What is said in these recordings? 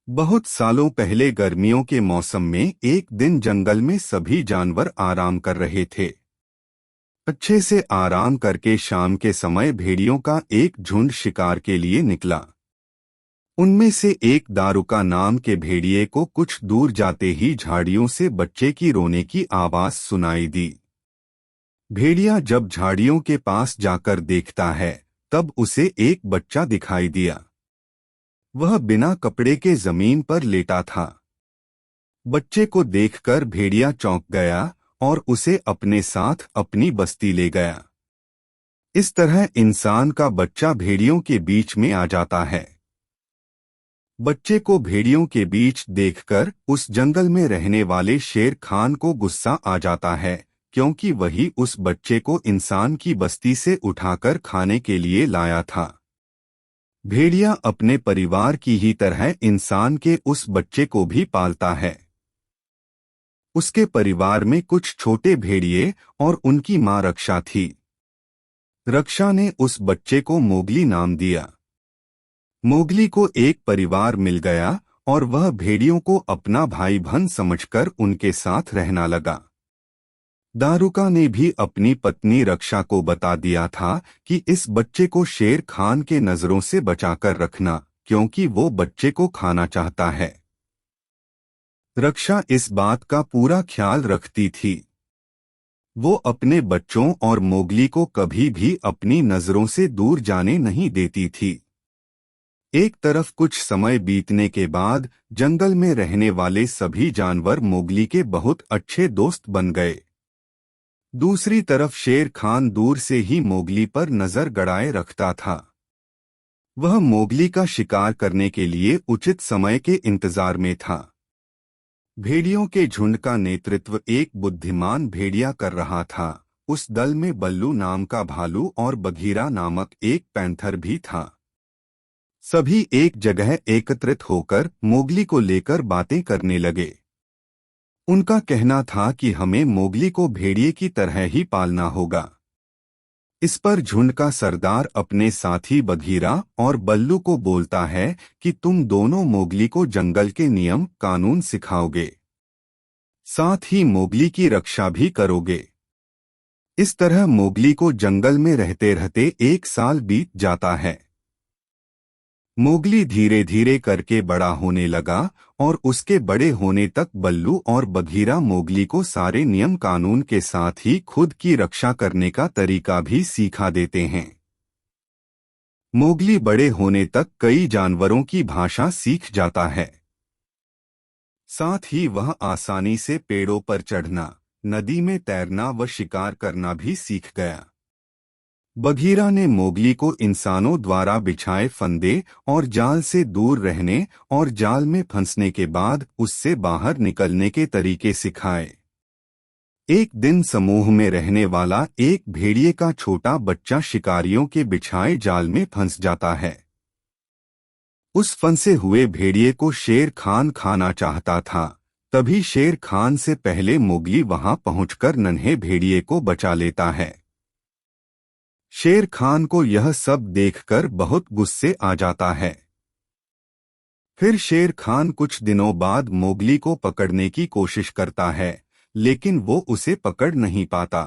बहुत सालों पहले गर्मियों के मौसम में एक दिन जंगल में सभी जानवर आराम कर रहे थे। अच्छे से आराम करके शाम के समय भेड़ियों का एक झुंड शिकार के लिए निकला। उनमें से एक दारुका नाम के भेड़िए को कुछ दूर जाते ही झाड़ियों से बच्चे की रोने की आवाज सुनाई दी। भेड़िया जब झाड़ियों के पास जाकर देखता है, तब उसे एक बच्चा दिखाई दिया। वह बिना कपड़े के जमीन पर लेटा था। बच्चे को देखकर भेड़िया चौंक गया और उसे अपने साथ अपनी बस्ती ले गया। इस तरह इंसान का बच्चा भेड़ियों के बीच में आ जाता है। बच्चे को भेड़ियों के बीच देखकर उस जंगल में रहने वाले शेर खान को गुस्सा आ जाता है, क्योंकि वही उस बच्चे को इंसान की बस्ती से उठाकर खाने के लिए लाया था। भेड़िया अपने परिवार की ही तरह इंसान के उस बच्चे को भी पालता है। उसके परिवार में कुछ छोटे भेड़िए और उनकी मां रक्षा थी। रक्षा ने उस बच्चे को मोगली नाम दिया। मोगली को एक परिवार मिल गया और वह भेड़ियों को अपना भाई बहन समझकर उनके साथ रहना लगा। दारुका ने भी अपनी पत्नी रक्षा को बता दिया था कि इस बच्चे को शेर खान के नजरों से बचाकर रखना, क्योंकि वो बच्चे को खाना चाहता है। रक्षा इस बात का पूरा ख्याल रखती थी। वो अपने बच्चों और मोगली को कभी भी अपनी नजरों से दूर जाने नहीं देती थी। एक तरफ कुछ समय बीतने के बाद जंगल में रहने वाले सभी जानवर मोगली के बहुत अच्छे दोस्त बन गए। दूसरी तरफ शेर खान दूर से ही मोगली पर नजर गड़ाए रखता था। वह मोगली का शिकार करने के लिए उचित समय के इंतजार में था। भेड़ियों के झुंड का नेतृत्व एक बुद्धिमान भेड़िया कर रहा था। उस दल में बल्लू नाम का भालू और बघीरा नामक एक पैंथर भी था। सभी एक जगह एकत्रित होकर मोगली को लेकर बातें करने लगे। उनका कहना था कि हमें मोगली को भेड़िए की तरह ही पालना होगा। इस पर झुंड का सरदार अपने साथी बघीरा और बल्लू को बोलता है कि तुम दोनों मोगली को जंगल के नियम कानून सिखाओगे, साथ ही मोगली की रक्षा भी करोगे। इस तरह मोगली को जंगल में रहते रहते 1 साल बीत जाता है। मोगली धीरे धीरे करके बड़ा होने लगा और उसके बड़े होने तक बल्लू और बघीरा मोगली को सारे नियम कानून के साथ ही खुद की रक्षा करने का तरीका भी सिखा देते हैं। मोगली बड़े होने तक कई जानवरों की भाषा सीख जाता है। साथ ही वह आसानी से पेड़ों पर चढ़ना, नदी में तैरना व शिकार करना भी सीख गया। बघीरा ने मोगली को इंसानों द्वारा बिछाए फंदे और जाल से दूर रहने और जाल में फंसने के बाद उससे बाहर निकलने के तरीके सिखाए। एक दिन समूह में रहने वाला एक भेड़िए का छोटा बच्चा शिकारियों के बिछाए जाल में फंस जाता है। उस फंसे हुए भेड़िए को शेर खान खाना चाहता था। तभी शेर खान से पहले मोगली वहां पहुंचकर नन्हे भेड़िए को बचा लेता है। शेर खान को यह सब देखकर बहुत गुस्से आ जाता है। फिर शेर खान कुछ दिनों बाद मोगली को पकड़ने की कोशिश करता है, लेकिन वो उसे पकड़ नहीं पाता।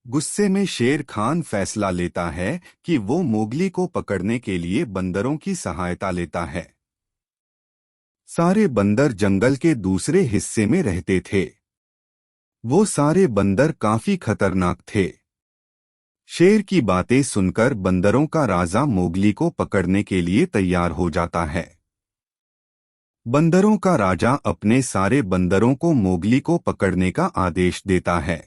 गुस्से में शेर खान फैसला लेता है कि वो मोगली को पकड़ने के लिए बंदरों की सहायता लेता है। सारे बंदर जंगल के दूसरे हिस्से में रहते थे। वो सारे बंदर काफी खतरनाक थे। शेर की बातें सुनकर बंदरों का राजा मोगली को पकड़ने के लिए तैयार हो जाता है। बंदरों का राजा अपने सारे बंदरों को मोगली को पकड़ने का आदेश देता है।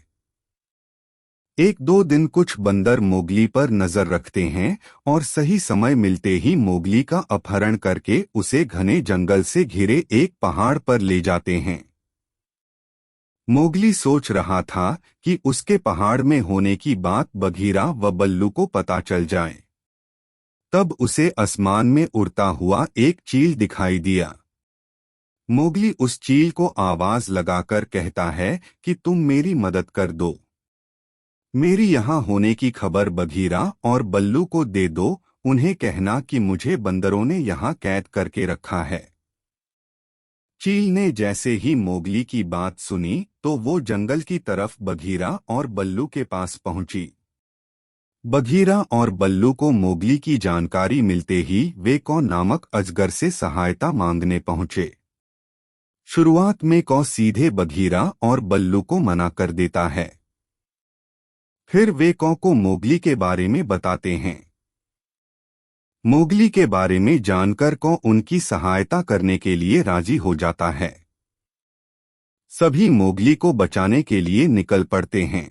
1-2 दिन कुछ बंदर मोगली पर नजर रखते हैं और सही समय मिलते ही मोगली का अपहरण करके उसे घने जंगल से घिरे एक पहाड़ पर ले जाते हैं। मोगली सोच रहा था कि उसके पहाड़ में होने की बात बघीरा व बल्लू को पता चल जाए। तब उसे आसमान में उड़ता हुआ एक चील दिखाई दिया। मोगली उस चील को आवाज लगाकर कहता है कि तुम मेरी मदद कर दो। मेरी यहाँ होने की खबर बघीरा और बल्लू को दे दो। उन्हें कहना कि मुझे बंदरों ने यहाँ कैद करके रखा है। चील ने जैसे ही मोगली की बात सुनी तो वो जंगल की तरफ बघीरा और बल्लू के पास पहुंची। बघीरा और बल्लू को मोगली की जानकारी मिलते ही वे कौ नामक अजगर से सहायता मांगने पहुंचे। शुरुआत में कौ सीधे बघीरा और बल्लू को मना कर देता है। फिर वे कौ को मोगली के बारे में बताते हैं। मोगली के बारे में जानकर कौ उनकी सहायता करने के लिए राजी हो जाता है। सभी मोगली को बचाने के लिए निकल पड़ते हैं।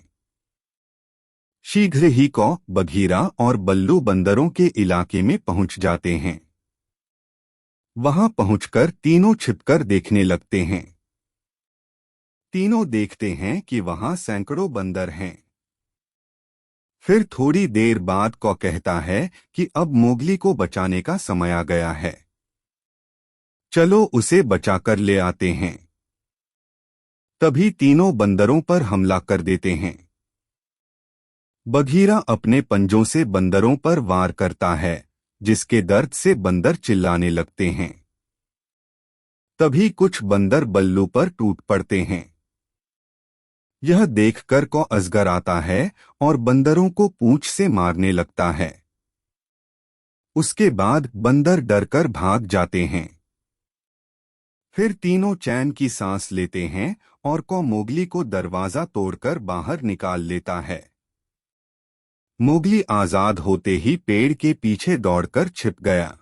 शीघ्र ही कौ, बघीरा और बल्लू बंदरों के इलाके में पहुंच जाते हैं। वहां पहुंचकर तीनों छिपकर देखने लगते हैं। तीनों देखते हैं कि वहां सैकड़ों बंदर हैं। फिर थोड़ी देर बाद कौ कहता है कि अब मोगली को बचाने का समय आ गया है। चलो उसे बचाकर ले आते हैं। तभी तीनों बंदरों पर हमला कर देते हैं। बघीरा अपने पंजों से बंदरों पर वार करता है, जिसके दर्द से बंदर चिल्लाने लगते हैं। तभी कुछ बंदर बल्लू पर टूट पड़ते हैं। यह देखकर कौ अजगर आता है और बंदरों को पूंछ से मारने लगता है। उसके बाद बंदर डरकर भाग जाते हैं। फिर तीनों चैन की सांस लेते हैं और कौ मोगली को दरवाजा तोड़कर बाहर निकाल लेता है। मोगली आजाद होते ही पेड़ के पीछे दौड़कर छिप गया।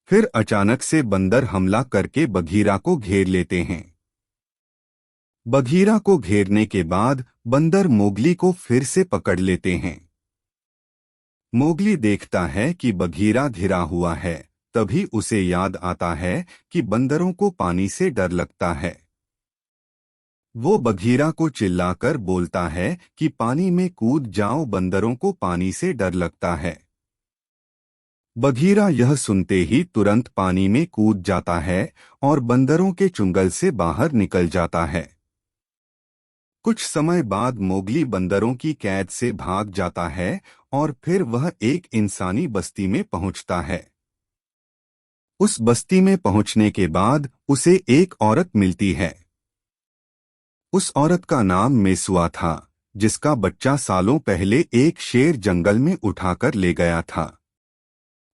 फिर अचानक से बंदर हमला करके बघीरा को घेर लेते हैं। बघीरा को घेरने के बाद बंदर मोगली को फिर से पकड़ लेते हैं। मोगली देखता है कि बघीरा घिरा हुआ है। तभी उसे याद आता है कि बंदरों को पानी से डर लगता है। वो बघीरा को चिल्लाकर बोलता है कि पानी में कूद जाओ, बंदरों को पानी से डर लगता है। बघीरा यह सुनते ही तुरंत पानी में कूद जाता है और बंदरों के चुंगल से बाहर निकल जाता है। कुछ समय बाद मोगली बंदरों की कैद से भाग जाता है और फिर वह एक इंसानी बस्ती में पहुंचता है। उस बस्ती में पहुंचने के बाद उसे एक औरत मिलती है। उस औरत का नाम मेसुआ था, जिसका बच्चा सालों पहले एक शेर जंगल में उठाकर ले गया था।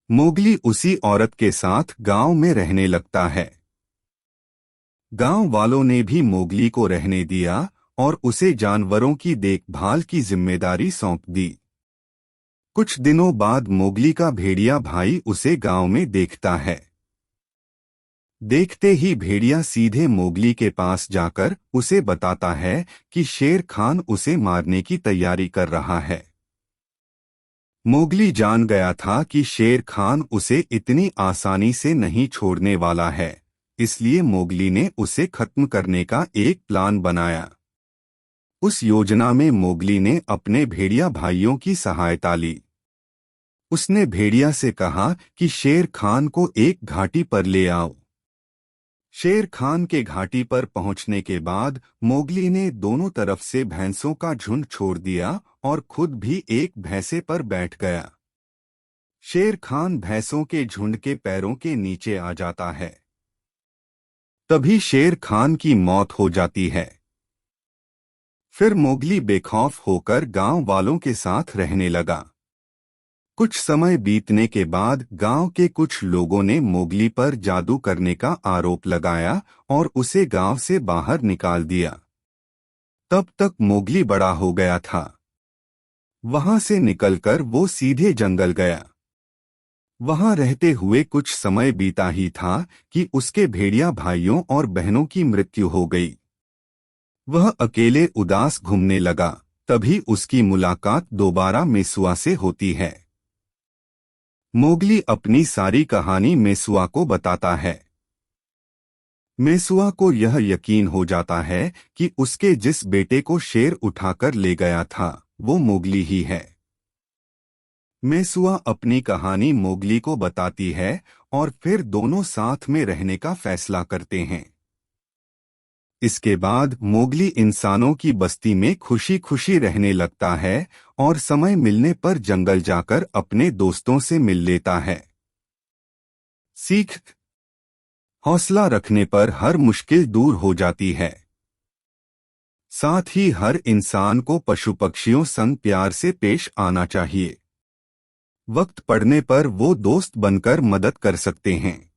मोगली उसी औरत के साथ गांव में रहने लगता है। गांव वालों ने भी मोगली को रहने दिया और उसे जानवरों की देखभाल की जिम्मेदारी सौंप दी। कुछ दिनों बाद मोगली का भेड़िया भाई उसे गांव में देखता है। देखते ही भेड़िया सीधे मोगली के पास जाकर उसे बताता है कि शेर खान उसे मारने की तैयारी कर रहा है। मोगली जान गया था कि शेर खान उसे इतनी आसानी से नहीं छोड़ने वाला है, इसलिए मोगली ने उसे खत्म करने का एक प्लान बनाया। उस योजना में मोगली ने अपने भेड़िया भाइयों की सहायता ली। उसने भेड़िया से कहा कि शेर खान को एक घाटी पर ले आओ। शेर खान के घाटी पर पहुंचने के बाद मोगली ने दोनों तरफ से भैंसों का झुंड छोड़ दिया और खुद भी एक भैंसे पर बैठ गया। शेर खान भैंसों के झुंड के पैरों के नीचे आ जाता है। तभी शेर खान की मौत हो जाती है। फिर मोगली बेखौफ होकर गांव वालों के साथ रहने लगा। कुछ समय बीतने के बाद गांव के कुछ लोगों ने मोगली पर जादू करने का आरोप लगाया और उसे गांव से बाहर निकाल दिया। तब तक मोगली बड़ा हो गया था। वहां से निकलकर वो सीधे जंगल गया। वहां रहते हुए कुछ समय बीता ही था कि उसके भेड़िया भाइयों और बहनों की मृत्यु हो गई। वह अकेले उदास घूमने लगा। तभी उसकी मुलाकात दोबारा मेसुआ से होती है। मोगली अपनी सारी कहानी मेसुआ को बताता है। मेसुआ को यह यकीन हो जाता है कि उसके जिस बेटे को शेर उठाकर ले गया था वो मोगली ही है। मेसुआ अपनी कहानी मोगली को बताती है और फिर दोनों साथ में रहने का फैसला करते हैं। इसके बाद मोगली इंसानों की बस्ती में खुशी खुशी रहने लगता है और समय मिलने पर जंगल जाकर अपने दोस्तों से मिल लेता है। सीख हौसला रखने पर हर मुश्किल दूर हो जाती है। साथ ही हर इंसान को पशु पक्षियों संग प्यार से पेश आना चाहिए। वक्त पड़ने पर वो दोस्त बनकर मदद कर सकते हैं।